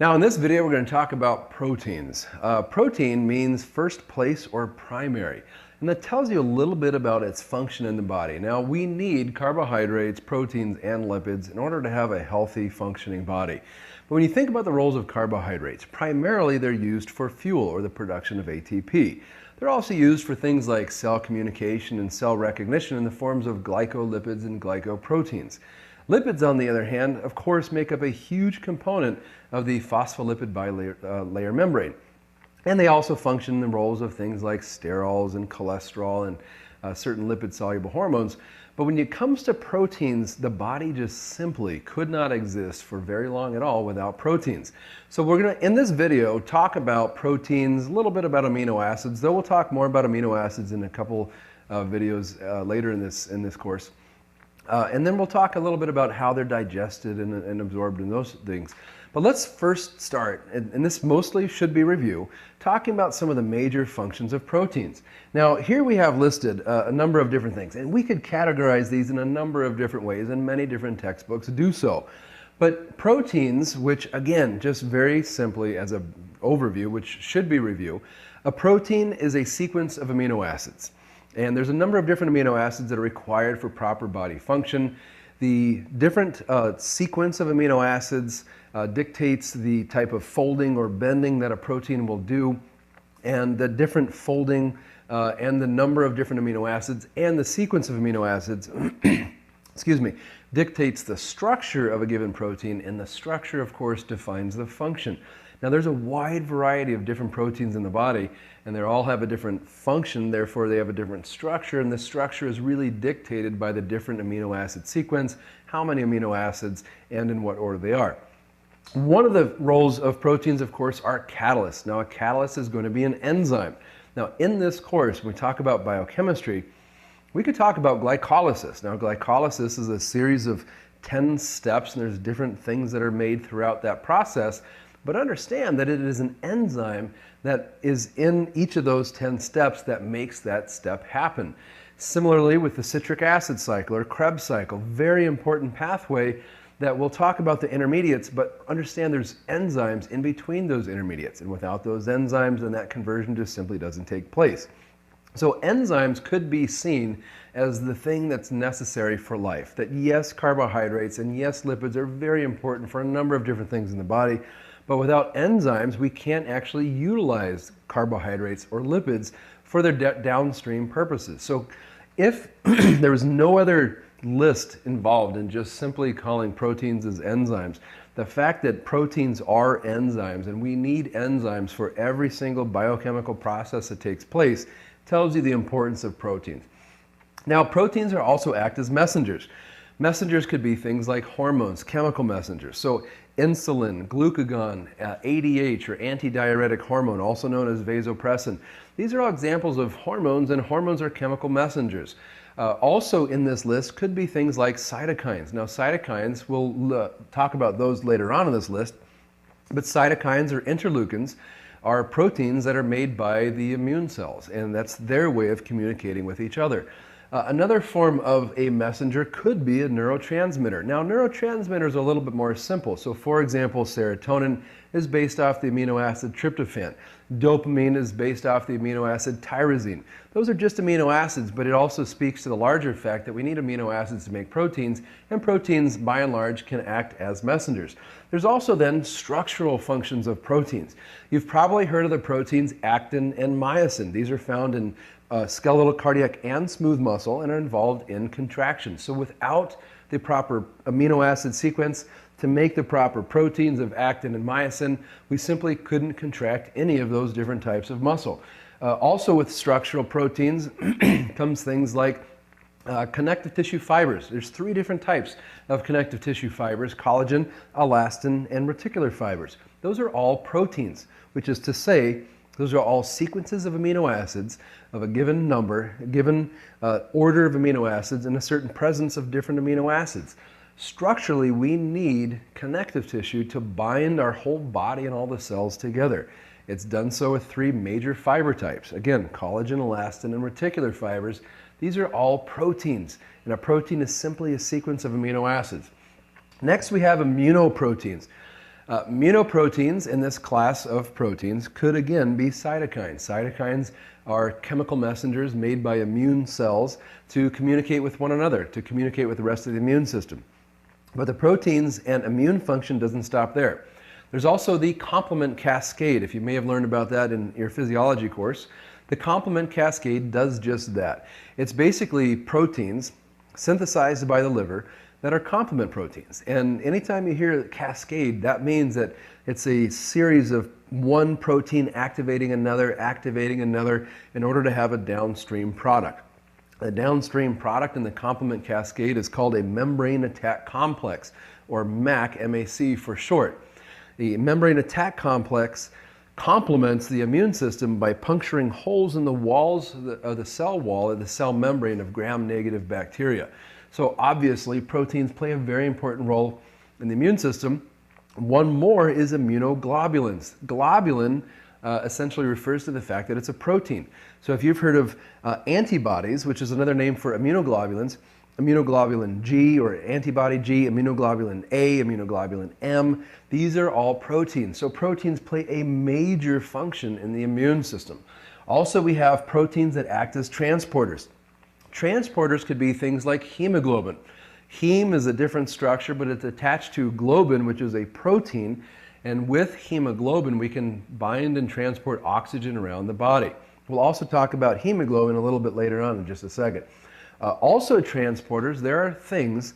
Now in this video we're going to talk about proteins. Protein means first place or primary, and that tells you a little bit about its function in the body. Now we need carbohydrates, proteins, and lipids in order to have a healthy functioning body. But when you think about the roles of carbohydrates, primarily they're used for fuel or the production of ATP. They're also used for things like cell communication and cell recognition in the forms of glycolipids and glycoproteins. Lipids, on the other hand, of course, make up a huge component of the phospholipid bilayer membrane. And they also function in the roles of things like sterols and cholesterol and certain lipid-soluble hormones. But when it comes to proteins, the body just simply could not exist for very long at all without proteins. So we're going to, in this video, talk about proteins, a little bit about amino acids, though we'll talk more about amino acids in a couple videos later in this course. And then we'll talk a little bit about how they're digested and absorbed and those things. But let's first start, and this mostly should be review, talking about some of the major functions of proteins. Now here we have listed a number of different things, and we could categorize these in a number of different ways, and many different textbooks do so. But proteins, which again, just very simply as an overview, which should be review, a protein is a sequence of amino acids. And there's a number of different amino acids that are required for proper body function. The different sequence of amino acids dictates the type of folding or bending that a protein will do, and the different folding and the number of different amino acids and the sequence of amino acids excuse me, dictates the structure of a given protein, and the structure, of course, defines the function. Now there's a wide variety of different proteins in the body, and they all have a different function, therefore they have a different structure, and the structure is really dictated by the different amino acid sequence, how many amino acids, and in what order they are. One of the roles of proteins, of course, are catalysts. Now a catalyst is going to be an enzyme. Now in this course, when we talk about biochemistry, we could talk about glycolysis. Now glycolysis is a series of 10 steps, and there's different things that are made throughout that process. But understand that it is an enzyme that is in each of those 10 steps that makes that step happen. Similarly with the citric acid cycle or Krebs cycle, very important pathway that we'll talk about the intermediates, but understand there's enzymes in between those intermediates, and without those enzymes, then that conversion just simply doesn't take place. So enzymes could be seen as the thing that's necessary for life. That yes, carbohydrates and yes, lipids are very important for a number of different things in the body, but without enzymes, we can't actually utilize carbohydrates or lipids for their downstream purposes. So if there was no other list involved in just simply calling proteins as enzymes, the fact that proteins are enzymes and we need enzymes for every single biochemical process that takes place tells you the importance of proteins. Now, proteins are also act as messengers. Messengers could be things like hormones, chemical messengers. So insulin, glucagon, ADH or antidiuretic hormone, also known as vasopressin. These are all examples of hormones, and hormones are chemical messengers. Also in this list could be things like cytokines. Now cytokines, we'll talk about those later on in this list, but cytokines or interleukins are proteins that are made by the immune cells, and that's their way of communicating with each other. Another form of a messenger could be a neurotransmitter. Now neurotransmitters are a little bit more simple. So for example, serotonin is based off the amino acid tryptophan. Dopamine is based off the amino acid tyrosine. Those are just amino acids, but it also speaks to the larger fact that we need amino acids to make proteins, and proteins by and large can act as messengers. There's also then structural functions of proteins. You've probably heard of the proteins actin and myosin. These are found in skeletal, cardiac, and smooth muscle and are involved in contraction. So without the proper amino acid sequence to make the proper proteins of actin and myosin, we simply couldn't contract any of those different types of muscle. Also with structural proteins comes things like connective tissue fibers. There's 3 different types of connective tissue fibers: collagen, elastin, and reticular fibers. Those are all proteins, which is to say those are all sequences of amino acids of a given number, a given order of amino acids, and a certain presence of different amino acids. Structurally, we need connective tissue to bind our whole body and all the cells together. It's done so with 3 major fiber types. Again, collagen, elastin, and reticular fibers. These are all proteins, and a protein is simply a sequence of amino acids. Next, we have immunoproteins. Immunoproteins in this class of proteins could again be cytokines. Cytokines are chemical messengers made by immune cells to communicate with one another, to communicate with the rest of the immune system. But the proteins and immune function doesn't stop there. There's also the complement cascade. If you may have learned about that in your physiology course, the complement cascade does just that. It's basically proteins synthesized by the liver that are complement proteins. And anytime you hear cascade, that means that it's a series of one protein activating another in order to have a downstream product. The downstream product in the complement cascade is called a membrane attack complex, or MAC, M-A-C for short. The membrane attack complex complements the immune system by puncturing holes in the walls of the cell wall, of the cell membrane of gram-negative bacteria. So obviously, proteins play a very important role in the immune system. One more is immunoglobulins. Globulin essentially refers to the fact that it's a protein. So if you've heard of antibodies, which is another name for immunoglobulins, immunoglobulin G or antibody G, immunoglobulin A, immunoglobulin M, these are all proteins. So proteins play a major function in the immune system. Also, we have proteins that act as transporters. Transporters could be things like hemoglobin. Heme is a different structure, but it's attached to globin, which is a protein. And with hemoglobin, we can bind and transport oxygen around the body. We'll also talk about hemoglobin a little bit later on in just a second. Also transporters, there are things,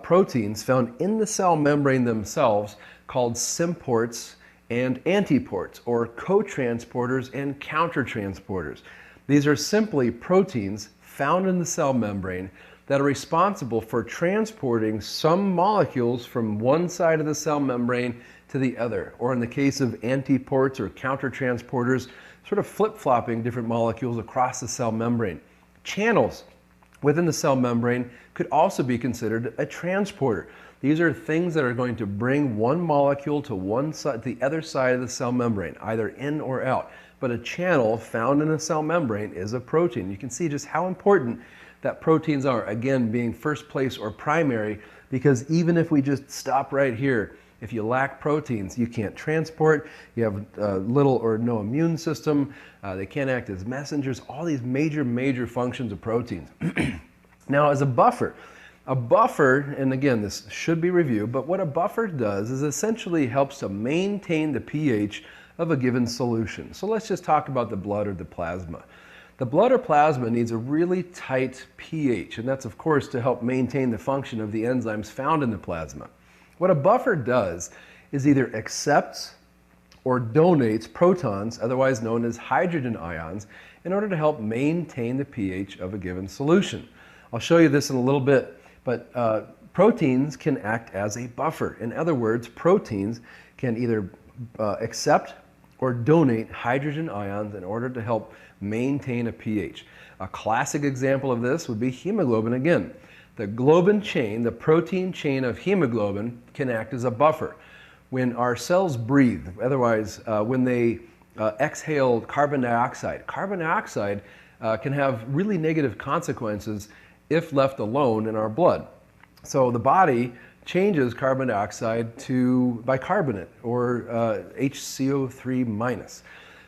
proteins found in the cell membrane themselves called symports and antiports, or co-transporters and countertransporters. These are simply proteins found in the cell membrane that are responsible for transporting some molecules from one side of the cell membrane to the other, or in the case of antiports or countertransporters, sort of flip-flopping different molecules across the cell membrane. Channels within the cell membrane could also be considered a transporter. These are things that are going to bring one molecule to one side, the other side of the cell membrane, either in or out. But a channel found in a cell membrane is a protein. You can see just how important that proteins are, again, being first place or primary, because even if we just stop right here, if you lack proteins, you can't transport, you have little or no immune system, they can't act as messengers, all these major functions of proteins. Now, as a buffer, and again, this should be reviewed, but what a buffer does is essentially helps to maintain the pH of a given solution. So let's just talk about the blood or the plasma. The blood or plasma needs a really tight pH, and that's of course to help maintain the function of the enzymes found in the plasma. What a buffer does is either accepts or donates protons, otherwise known as hydrogen ions, in order to help maintain the pH of a given solution. I'll show you this in a little bit, but proteins can act as a buffer. In other words, proteins can either accept or donate hydrogen ions in order to help maintain a pH. A classic example of this would be hemoglobin again. The globin chain, the protein chain of hemoglobin, can act as a buffer. When our cells breathe, otherwise when they exhale carbon dioxide can have really negative consequences if left alone in our blood. So the body changes carbon dioxide to bicarbonate, or HCO3-.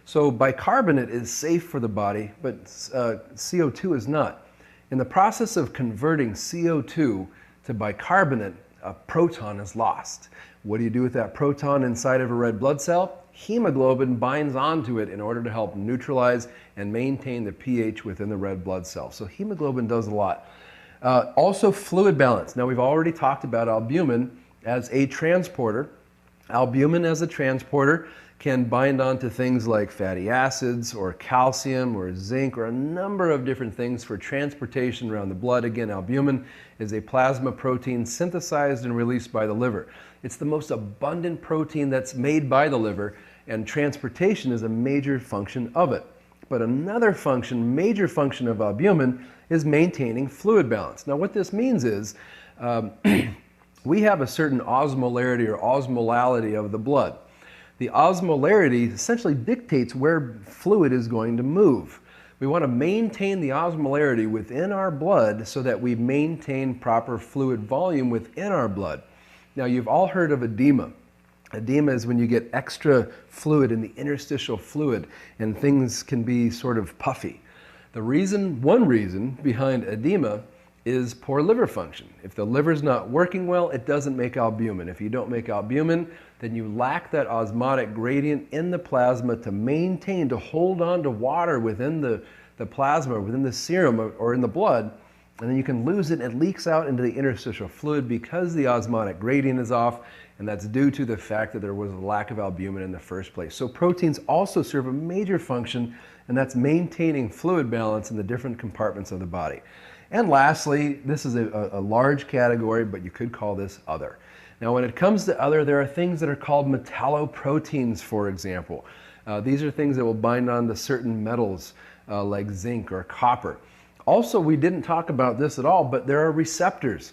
So bicarbonate is safe for the body, but CO2 is not. In the process of converting CO2 to bicarbonate, a proton is lost. What do you do with that proton inside of a red blood cell? Hemoglobin binds onto it in order to help neutralize and maintain the pH within the red blood cell. So hemoglobin does a lot. Also fluid balance. Now we've already talked about albumin as a transporter. Albumin as a transporter can bind onto things like fatty acids or calcium or zinc or a number of different things for transportation around the blood. Again, albumin is a plasma protein synthesized and released by the liver. It's the most abundant protein that's made by the liver, and transportation is a major function of it. But another function, major function of albumin is maintaining fluid balance. Now what this means is we have a certain osmolarity or osmolality of the blood. The osmolarity essentially dictates where fluid is going to move. We want to maintain the osmolarity within our blood so that we maintain proper fluid volume within our blood. Now, you've all heard of edema. Edema is when you get extra fluid in the interstitial fluid and things can be sort of puffy. One reason behind edema is poor liver function. If the liver's not working well, it doesn't make albumin. If you don't make albumin, then you lack that osmotic gradient in the plasma to maintain, to hold on to water within the plasma, within the serum or in the blood, and then you can lose it and it leaks out into the interstitial fluid because the osmotic gradient is off, and that's due to the fact that there was a lack of albumin in the first place. So proteins also serve a major function, and that's maintaining fluid balance in the different compartments of the body. And lastly, this is a large category, but you could call this other. Now when it comes to other, there are things that are called metalloproteins, for example. These are things that will bind on to certain metals like zinc or copper. Also, we didn't talk about this at all, but there are receptors.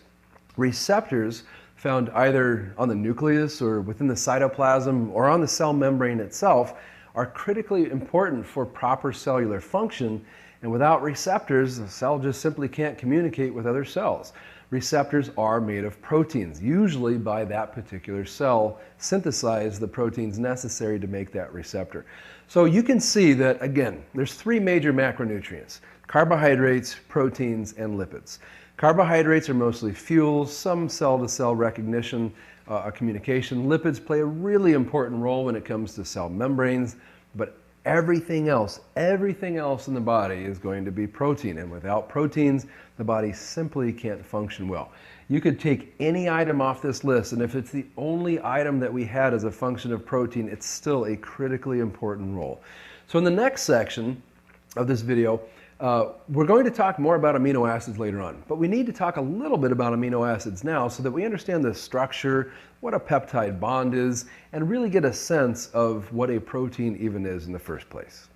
Receptors found either on the nucleus or within the cytoplasm or on the cell membrane itself are critically important for proper cellular function, and without receptors, the cell just simply can't communicate with other cells. Receptors are made of proteins, usually by that particular cell synthesize the proteins necessary to make that receptor. So you can see that, again, there's three major macronutrients: carbohydrates, proteins, and lipids. Carbohydrates are mostly fuels, some cell-to-cell recognition, communication. Lipids play a really important role when it comes to cell membranes, but everything else in the body is going to be protein, and without proteins, the body simply can't function well. You could take any item off this list, and if it's the only item that we had as a function of protein, it's still a critically important role. So in the next section of this video, we're going to talk more about amino acids later on, but we need to talk a little bit about amino acids now so that we understand the structure, what a peptide bond is, and really get a sense of what a protein even is in the first place.